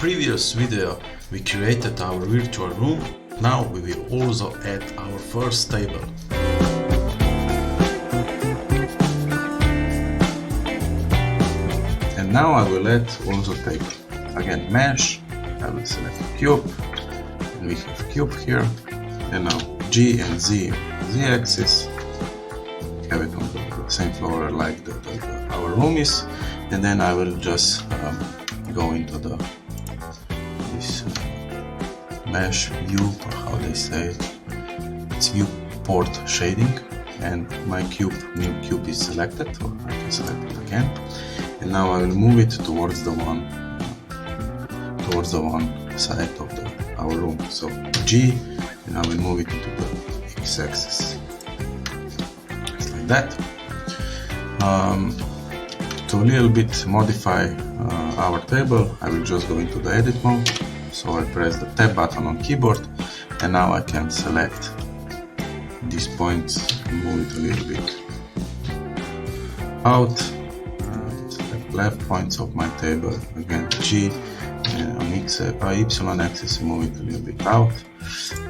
previous video we created our virtual room. Now we will also add our first table. And now I will add also table. Again, mesh, I will select cube, and we have cube here, and now G and Z axis, have it on the same floor like our room is, and then I will just go into this mesh view, or how they say it, it's viewport shading, and my new cube is selected, or I can select it again, and now I will move it towards the one side of our room, so G, and I will move it into the x-axis, just like that. To a little bit modify our table, I will just go into the edit mode. So I press the tab button on keyboard, and now I can select these points and move it a little bit out. Select left points of my table, again G, on Y axis, move it a little bit out,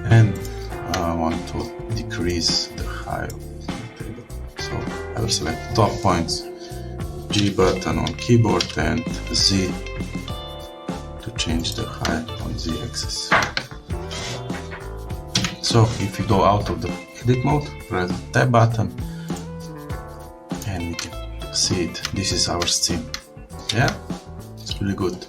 and I want to decrease the height of the table. So I will select top points, G button on keyboard, and Z to change the height on Z axis. So if you go out of the edit mode, press the tab button, and we can see it. This is our scene. Yeah, it's really good.